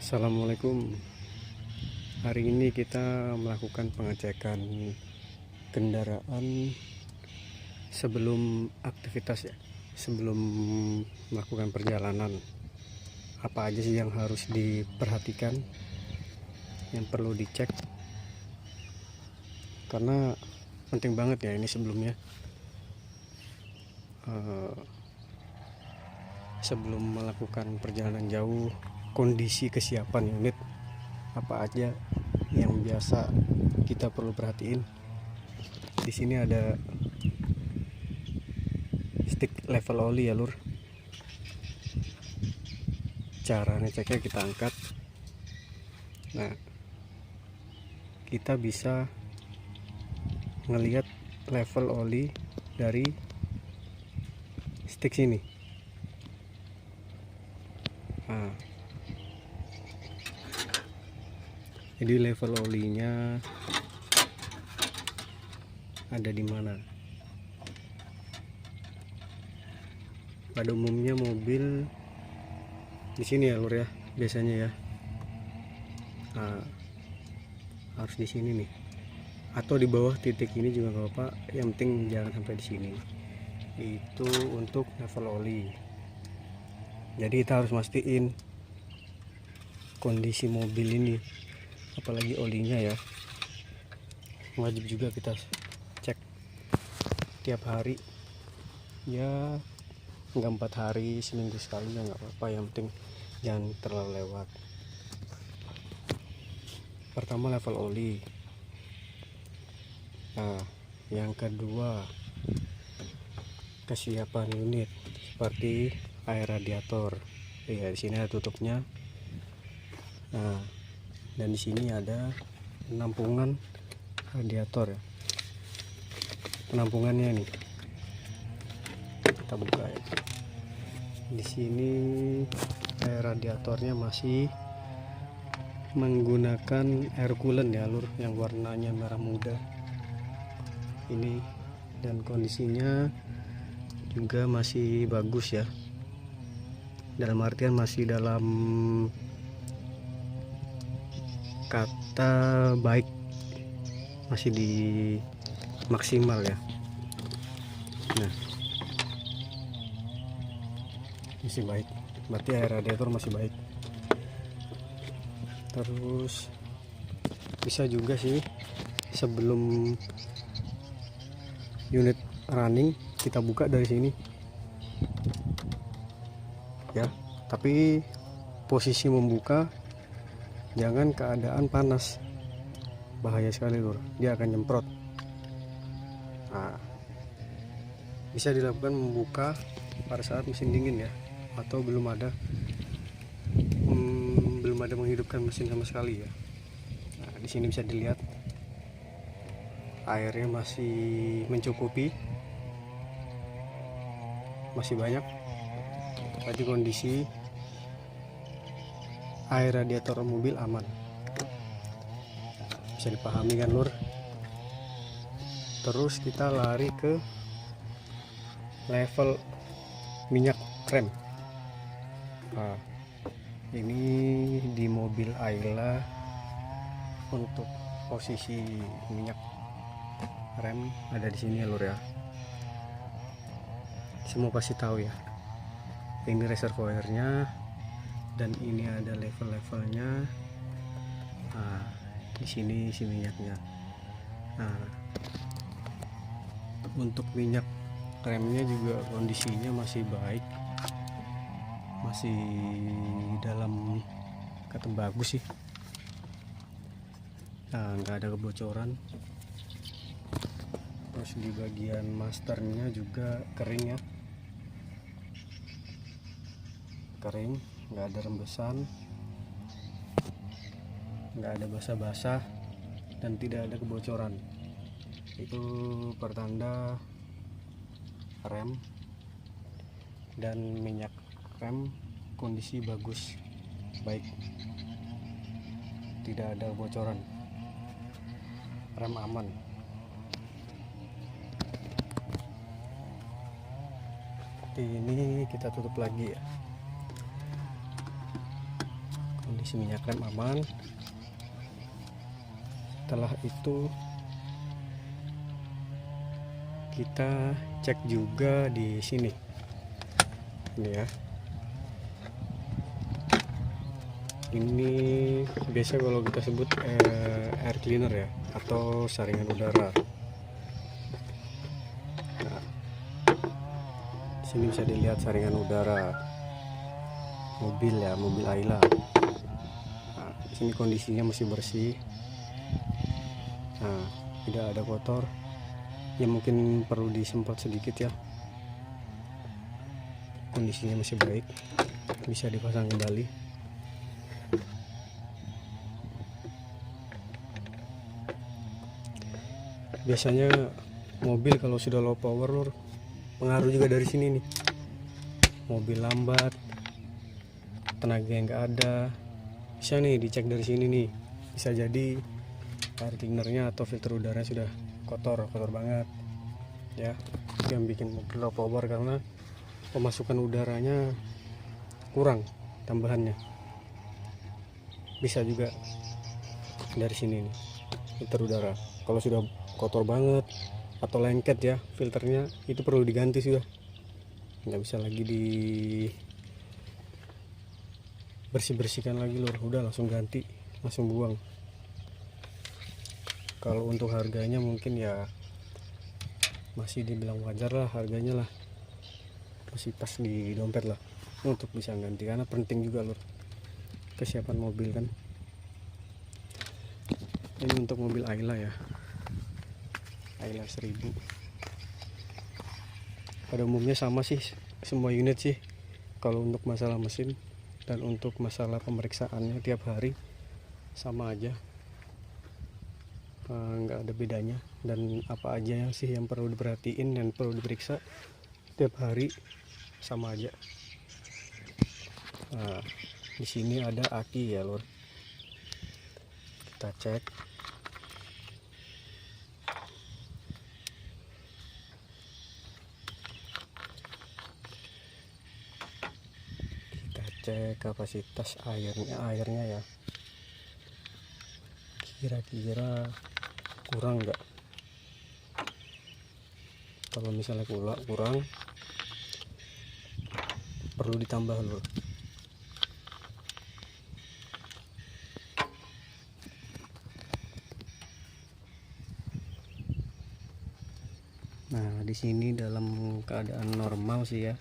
Assalamualaikum. Hari ini kita melakukan pengecekan kendaraan sebelum aktivitas ya, sebelum melakukan perjalanan. Apa aja sih yang harus diperhatikan, yang perlu dicek, karena penting banget ya ini sebelumnya. Sebelum melakukan perjalanan jauh, kondisi kesiapan unit apa aja yang biasa kita perlu perhatiin. Di sini ada stick level oli ya lur. Cara ngeceknya kita angkat. Nah, kita bisa ngelihat level oli dari stick sini. Nah, jadi level olinya ada di mana? Pada umumnya mobil di sini ya lur ya, biasanya ya. Nah, harus di sini nih, atau di bawah titik ini juga nggak apa-apa, yang penting jangan sampai di sini. Itu untuk level oli. Jadi kita harus mastiin kondisi mobil ini, apalagi olinya ya, wajib juga kita cek tiap hari ya, nggak 4 hari, seminggu sekali ya nggak apa-apa, yang penting jangan terlalu lewat. Pertama level oli. Nah, yang kedua kesiapan unit seperti air radiator. Ya, di sini ada tutupnya. Nah, dan di sini ada penampungan radiator ya. Penampungannya nih. Kita buka ya. Di sini air radiatornya masih menggunakan air coolant ya lur, yang warnanya merah muda. Ini dan kondisinya juga masih bagus ya. Dalam artian masih dalam kata baik, masih di maksimal ya. Nah, masih baik, berarti air radiator masih baik. Terus bisa juga sih sebelum unit running kita buka dari sini ya, tapi posisi membuka jangan keadaan panas, bahaya sekali lur, dia akan nyemprot. Nah, bisa dilakukan membuka pada saat mesin dingin ya, atau belum ada menghidupkan mesin sama sekali ya. Nah, di sini bisa dilihat airnya masih mencukupi, masih banyak. Berarti kondisi air radiator mobil aman. Bisa dipahami kan lur? Terus kita lari ke level minyak rem. Nah, ini di mobil Ayla untuk posisi minyak rem ada di sini ya lur ya. Semua pasti tahu ya. Ini reservoirnya dan ini ada level-levelnya. Nah, di sini isi minyaknya. Nah, untuk minyak remnya juga kondisinya masih baik, masih dalam kata bagus sih. Nah, nggak ada kebocoran. Terus di bagian masternya juga kering ya, kering, nggak ada rembesan, nggak ada basah-basah, dan tidak ada kebocoran. Itu pertanda rem dan minyak rem kondisi bagus, baik, tidak ada kebocoran, rem aman. Ini kita tutup lagi ya. kondisi minyak rem aman. Setelah itu kita cek juga di sini, ini ya. Ini biasa kalau kita sebut air cleaner ya, atau saringan udara. Nah, sini bisa dilihat saringan udara mobil ya, mobil Ayla. Nah, sini kondisinya masih bersih. Nah, tidak ada kotor. Ya mungkin perlu disemprot sedikit ya. Kondisinya masih baik, bisa dipasang kembali. Biasanya mobil kalau sudah low power lur, pengaruh juga dari sini nih. Mobil lambat, tenaga yang enggak ada, bisa nih dicek dari sini nih. Bisa jadi air cleanernya atau filter udara sudah kotor banget ya. Yang bikin mobil low power karena pemasukan udaranya kurang tambahannya. Bisa juga dari sini nih, filter udara. Kalau sudah kotor banget atau lengket ya filternya, itu perlu diganti sudah. Nggak bisa lagi di bersihkan lagi lur, udah langsung ganti, langsung buang. Kalau untuk harganya mungkin ya masih dibilang wajar lah harganya lah, masih pas di dompet lah untuk bisa ganti, karena penting juga lur kesiapan mobil kan. Ini untuk mobil Ayla ya, Ayla 1000. Pada umumnya sama sih semua unit sih kalau untuk masalah mesin, dan untuk masalah pemeriksaannya tiap hari sama aja, nggak ada bedanya. Dan apa aja yang sih yang perlu diperhatiin dan perlu diperiksa tiap hari sama aja. Nah, di sini ada aki ya lur, kita cek. Cek kapasitas airnya ya, kira-kira kurang nggak. Kalau misalnya kurang perlu ditambah lur. Nah, di sini dalam keadaan normal sih ya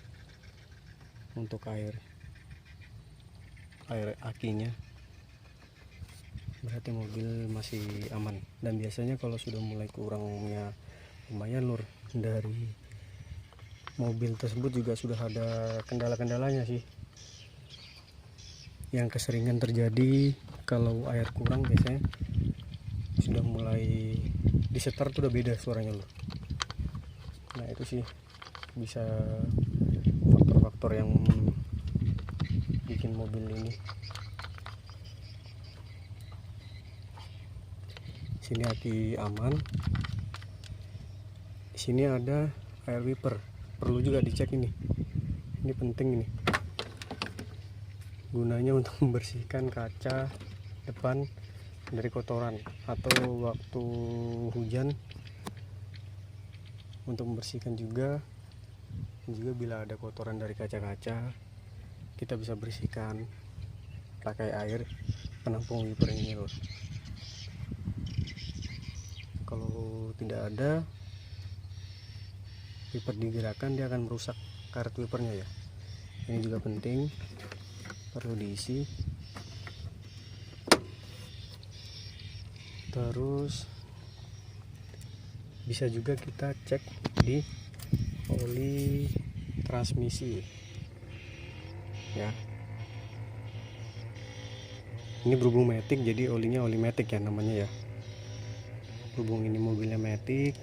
untuk air akinya, berarti mobil masih aman. Dan biasanya kalau sudah mulai kurangnya lumayan lur, dari mobil tersebut juga sudah ada kendala-kendalanya sih. Yang keseringan terjadi kalau air kurang biasanya sudah mulai di setar tuh udah beda suaranya lur. Nah itu sih bisa faktor-faktor yang bikin mobil ini. Sini aki aman. Di sini ada air wiper, perlu juga dicek ini. Ini penting ini. Gunanya untuk membersihkan kaca depan dari kotoran, atau waktu hujan untuk membersihkan juga bila ada kotoran dari kaca-kaca, kita bisa bersihkan pakai air penampung wiper ini lur. Kalau tidak ada wiper digerakkan, dia akan merusak karet wipernya ya. Ini juga penting, perlu diisi. Terus bisa juga kita cek di oli transmisi ya. Ini berhubung matic, jadi olinya oli matic ya namanya ya. Berhubung ini mobilnya matic,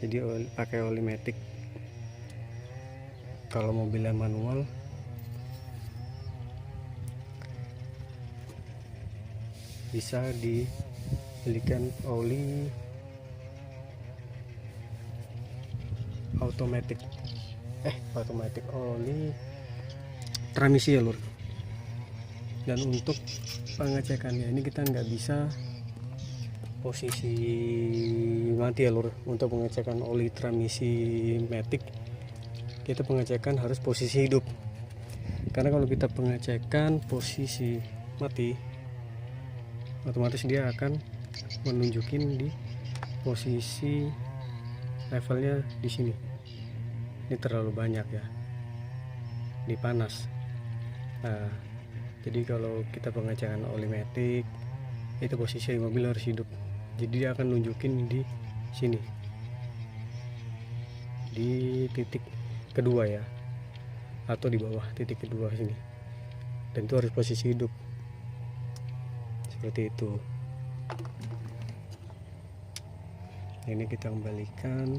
jadi pakai oli matic. Kalau mobilnya manual bisa dibelikan oli automatic oli transmisi ya lur. Dan untuk pengecekannya ini kita nggak bisa posisi mati ya lur. Untuk pengecekan oli transmisi matic kita pengecekan harus posisi hidup, karena kalau kita pengecekan posisi mati otomatis dia akan menunjukin di posisi levelnya di sini. Ini terlalu banyak ya, di panas. Nah, jadi kalau kita pengecekan oli matic itu posisi mobil harus hidup, jadi dia akan nunjukin di sini, di titik kedua ya, atau di bawah titik kedua sini, dan itu harus posisi hidup seperti itu. Ini kita kembalikan.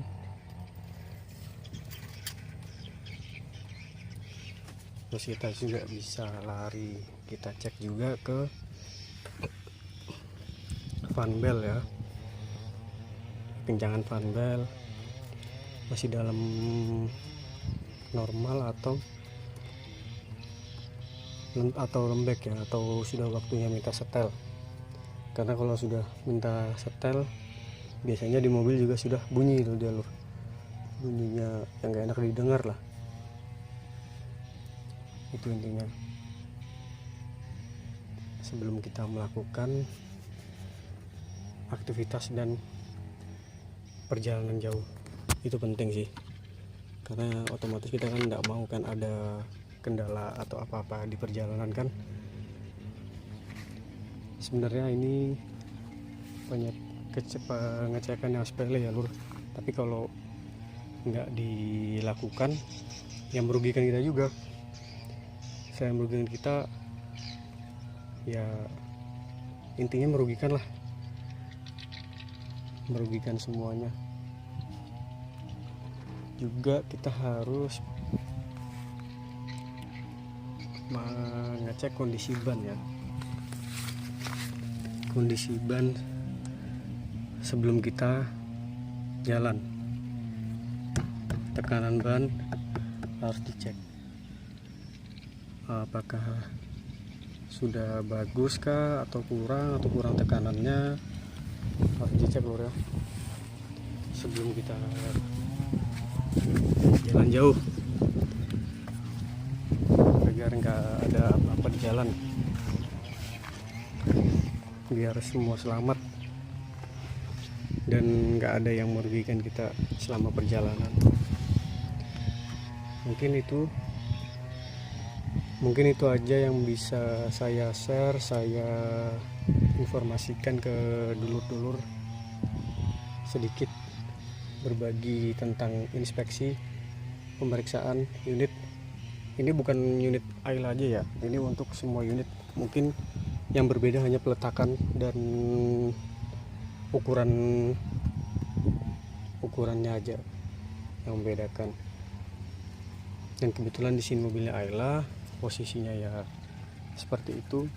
Terus kita juga bisa lari, kita cek juga ke fan belt ya, kencangan fan belt masih dalam normal atau lembek ya, atau sudah waktunya minta setel. Karena kalau sudah minta setel biasanya di mobil juga sudah bunyi itu dia lur, bunyinya yang gak enak didengar lah. Itu intinya. Sebelum kita melakukan aktivitas dan perjalanan jauh, itu penting sih, karena otomatis kita kan nggak mau kan ada kendala atau apa-apa di perjalanan kan. Sebenarnya ini banyak pengecekan yang sepele ya lur, tapi kalau nggak dilakukan yang merugikan kita juga. Saya merugikan kita ya, intinya merugikan lah, merugikan semuanya. Juga kita harus mengecek kondisi ban ya, kondisi ban sebelum kita jalan. Tekanan ban harus dicek, apakah sudah bagus kah atau kurang tekanannya, harus dicek lur ya sebelum kita jalan jauh, agar nggak ada apa-apa di jalan, biar semua selamat dan nggak ada yang merugikan kita selama perjalanan. Mungkin itu aja yang bisa saya share, saya informasikan ke dulur-dulur, sedikit berbagi tentang inspeksi pemeriksaan unit. Ini bukan unit Ayla aja ya, ini untuk semua unit. Mungkin yang berbeda hanya peletakan dan ukurannya aja yang membedakan. Dan kebetulan di sini mobilnya Ayla, posisinya ya seperti itu.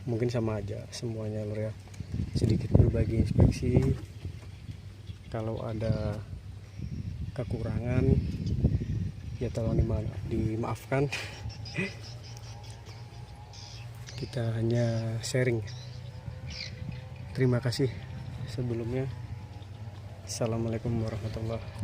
Mungkin sama aja semuanya lur ya, sedikit berbagi inspeksi. Kalau ada kekurangan ya tolong dimaafkan. Kita hanya sharing. Terima kasih sebelumnya. Assalamualaikum warahmatullahi wabarakatuh.